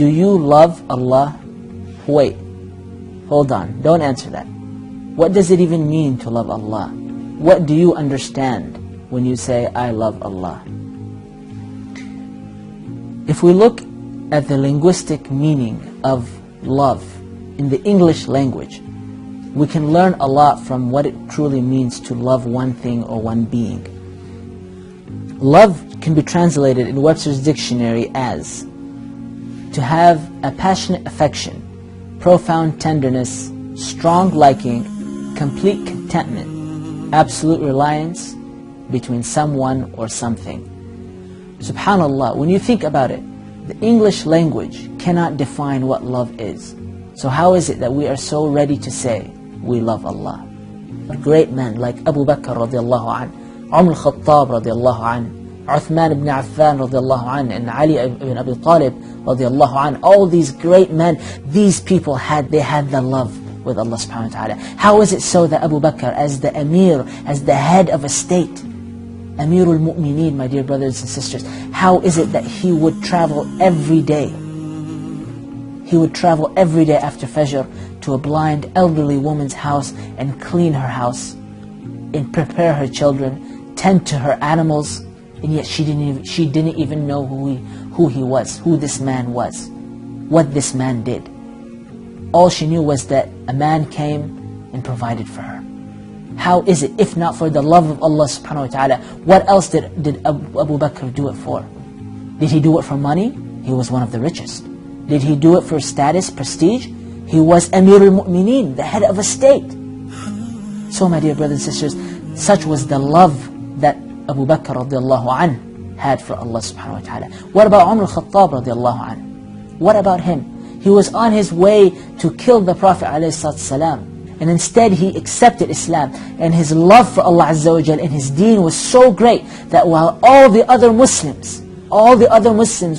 do you love Allah? Wait, hold on, don't answer that. What does it even mean to love Allah? What do you understand when you say, I love Allah? If we look at the linguistic meaning of love in the English language, we can learn a lot from what it truly means to love one thing or one being. Love can be translated in Webster's dictionary as to have a passionate affection, profound tenderness, strong liking, complete contentment, absolute reliance between someone or something. SubhanAllah, when you think about it, the English language cannot define what love is. So how is it that we are so ready to say we love Allah? A great man like Abu Bakr radiallahu anh, Umar al-Khattab radiallahu anh, Uthman ibn Affan radiallahu anh, and Ali ibn Abi Talib radiallahu anh, all these great men, these people had the love with Allah subhanahu wa ta'ala. How is it so that Abu Bakr, as the Amir, as the head of a state, Amirul Mu'mineen, my dear brothers and sisters, how is it that he would travel every day? He would travel every day after Fajr to a blind elderly woman's house and clean her house, and prepare her children, tend to her animals, and yet she didn't even know who he was, who this man was, what this man did. All she knew was that a man came and provided for her. How is it, if not for the love of Allah subhanahu wa ta'ala, what else did Abu Bakr do it for? Did he do it for money? He was one of the richest. Did he do it for status, prestige? He was Amirul Mu'mineen, the head of a state. So my dear brothers and sisters, such was the love that Abu Bakr radiallahu anh had for Allah subhanahu wa ta'ala. What about Umar al-Khattab radiallahu anh? What about him? He was on his way to kill the Prophet ﷺ, and instead he accepted Islam, and his love for Allah Azza wa Jal and his deen was so great that while all the other Muslims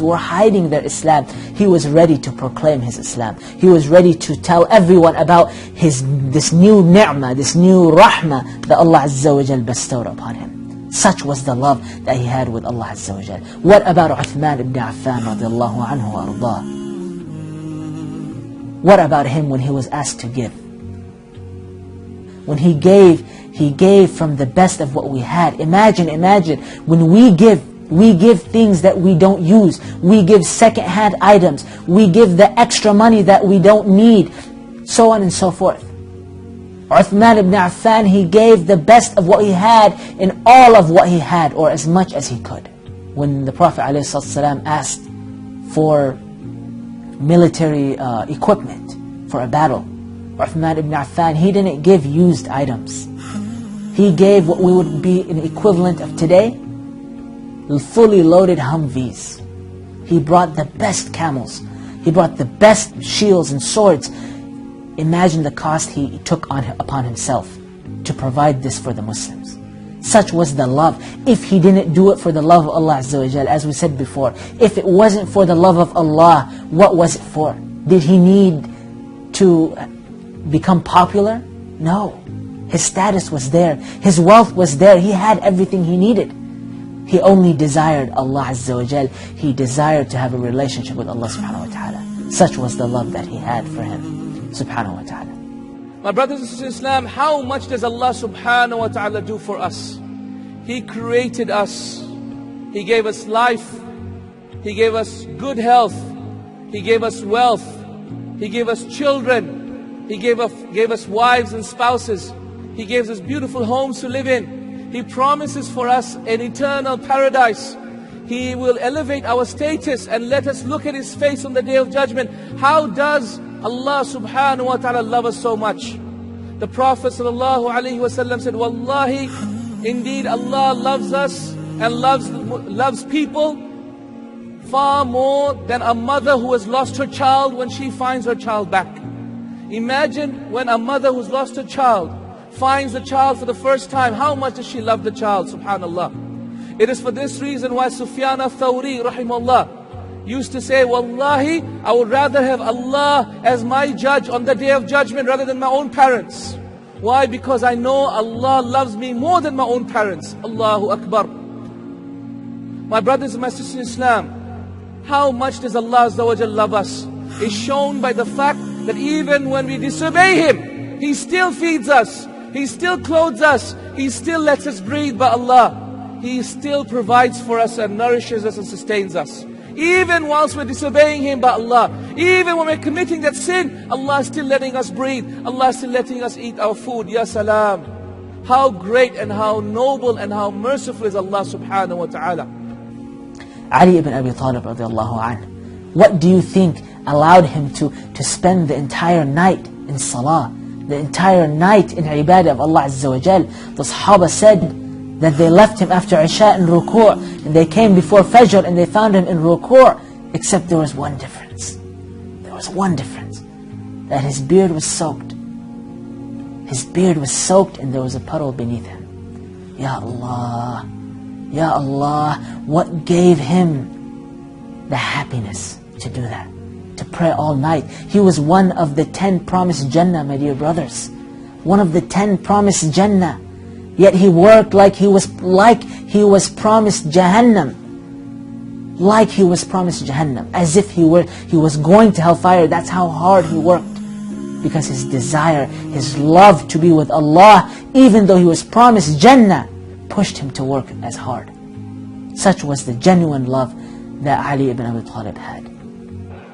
were hiding their Islam, he was ready to proclaim his Islam. He was ready to tell everyone about this new ni'mah, this new rahmah that Allah Azza wa Jal bestowed upon him. Such was the love that he had with Allah Azza wa Jal. What about Uthman ibn Affan radiallahu anhu wa ardah? What about him when he was asked to give? When he gave from the best of what we had. Imagine, when we give things that we don't use. We give second-hand items. We give the extra money that we don't need. So on and so forth. Uthman ibn Affan, he gave the best of what he had in all of what he had, or as much as he could. When the Prophet ﷺ asked for military equipment for a battle, Uthman ibn Affan, he didn't give used items. He gave what we would be an equivalent of today, fully loaded Humvees. He brought the best camels. He brought the best shields and swords. Imagine the cost he took upon himself to provide this for the Muslims. Such was the love. If he didn't do it for the love of Allah Azza wa Jal, as we said before, if it wasn't for the love of Allah, what was it for? Did he need to become popular? No. His status was there. His wealth was there. He had everything he needed. He only desired Allah Azza wa Jal. He desired to have a relationship with Allah subhanahu wa ta'ala. Such was the love that he had for him subhanahu wa ta'ala. My brothers and sisters in Islam, how much does Allah subhanahu wa ta'ala do for us? He created us. He gave us life. He gave us good health. He gave us wealth. He gave us children. He gave us wives and spouses. He gave us beautiful homes to live in. He promises for us an eternal paradise. He will elevate our status and let us look at His face on the Day of Judgment. How does Allah subhanahu wa ta'ala love us so much? The Prophet sallallahu alaihi wasallam said, Wallahi, indeed Allah loves us and loves people far more than a mother who has lost her child when she finds her child back. Imagine when a mother who's lost her child finds the child for the first time, how much does she love the child, subhanallah. It is for this reason why Sufyan al-Thawri, rahimahullah, used to say, Wallahi, I would rather have Allah as my judge on the Day of Judgment rather than my own parents. Why? Because I know Allah loves me more than my own parents. Allahu Akbar. My brothers and my sisters in Islam, how much does Allah Azza wa Jal love us is shown by the fact that even when we disobey Him, He still feeds us, He still clothes us, He still lets us breathe by Allah. He still provides for us and nourishes us and sustains us. Even whilst we're disobeying Him by Allah, even when we're committing that sin, Allah is still letting us breathe, Allah is still letting us eat our food. Ya salam. How great and how noble and how merciful is Allah subhanahu wa ta'ala. Ali ibn Abi Talib radiallahu anhu, what do you think allowed him to spend the entire night in salah, the entire night in ibadah of Allah Azza wa Jal? The Sahaba said that they left him after Isha in ruku', and they came before Fajr and they found him in ruku', except there was one difference. There was one difference, that his beard was soaked. His beard was soaked and there was a puddle beneath him. Ya Allah, Ya Allah, what gave him the happiness to do that? To pray all night. He was one of the 10 promised Jannah, my dear brothers. One of the 10 promised Jannah. Yet he worked like he was promised Jahannam. Like he was promised Jahannam. As if he was going to hellfire. That's how hard he worked. Because his desire, his love to be with Allah, even though he was promised Jannah, pushed him to work as hard. Such was the genuine love that Ali ibn Abi Talib had.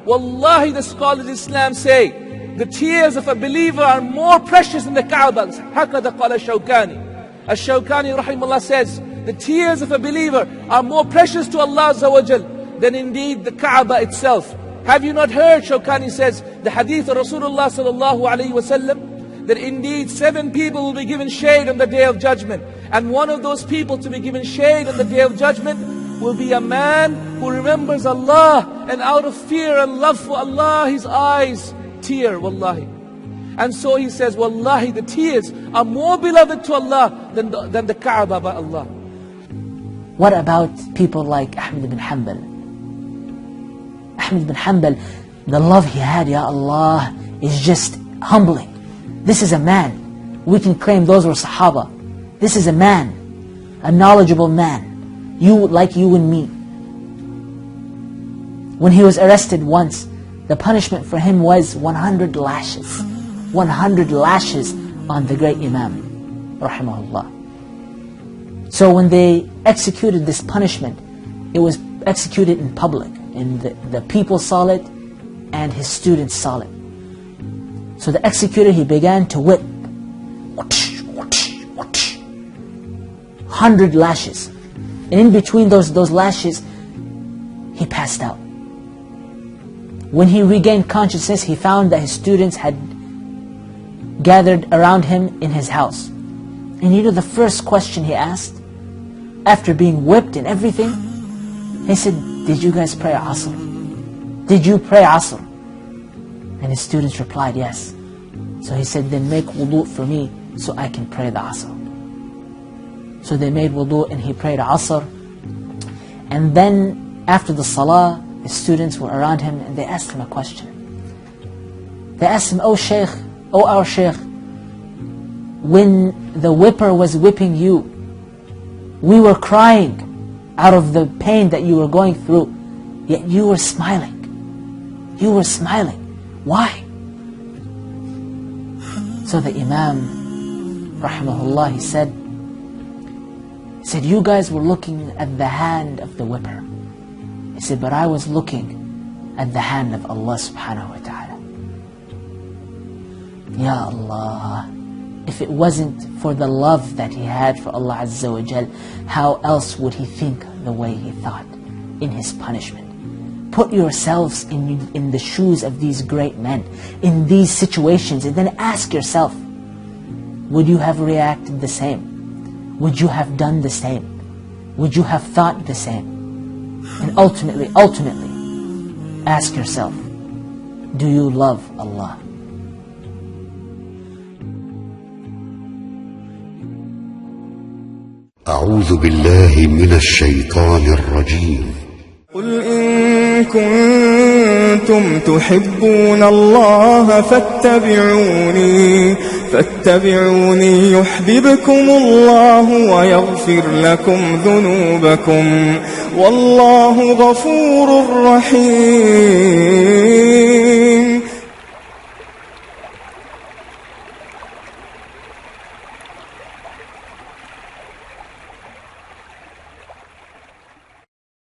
Wallahi, the scholars of Islam say, the tears of a believer are more precious than the Kaaba. هكذا قال الشوكاني. Al-Shawkani rahimahullah says, the tears of a believer are more precious to Allah Azza wa Jal than indeed the Kaaba itself. Have you not heard, Shawkani says, the hadith of Rasulullah sallallahu alayhi wa sallam, that indeed 7 people will be given shade on the Day of Judgment. And one of those people to be given shade on the Day of Judgment will be a man who remembers Allah, and out of fear and love for Allah, his eyes tear, wallahi. And so he says, wallahi, the tears are more beloved to Allah than the Kaaba by Allah. What about people like Ahmad ibn Hanbal? Ahmad ibn Hanbal, the love he had, Ya Allah, is just humbling. This is a man. We can claim those were Sahaba. This is a man, a knowledgeable man, like you and me. When he was arrested once, the punishment for him was 100 lashes. 100 lashes on the great Imam, rahimahullah. So when they executed this punishment, it was executed in public, and the people saw it, and his students saw it. So the executor, he began to whip. 100 lashes. And in between those lashes, he passed out. When he regained consciousness, he found that his students had gathered around him in his house. And you know the first question he asked, after being whipped and everything, he said, did you guys pray Asr? Did you pray Asr? And his students replied, yes. So he said, then make wudu for me so I can pray the Asr. So they made wudu and he prayed Asr. And then after the Salah, his students were around him and they asked him a question. They asked him, Shaykh, our Shaykh, when the whipper was whipping you, we were crying out of the pain that you were going through, yet you were smiling. You were smiling. Why? So the Imam, rahimahullah, he said, you guys were looking at the hand of the whipper. He said, but I was looking at the hand of Allah subhanahu wa ta'ala. Ya Allah, if it wasn't for the love that he had for Allah Azza wa Jal, how else would he think the way he thought in his punishment? Put yourselves in the shoes of these great men, in these situations, and then ask yourself, would you have reacted the same? Would you have done the same? Would you have thought the same? And ultimately, ask yourself, do you love Allah? أعوذ بالله من الشيطان الرجيم قل إن كنتم تحبون الله فاتبعوني فاتبعوني يحببكم الله ويغفر لكم ذنوبكم والله غفور رحيم.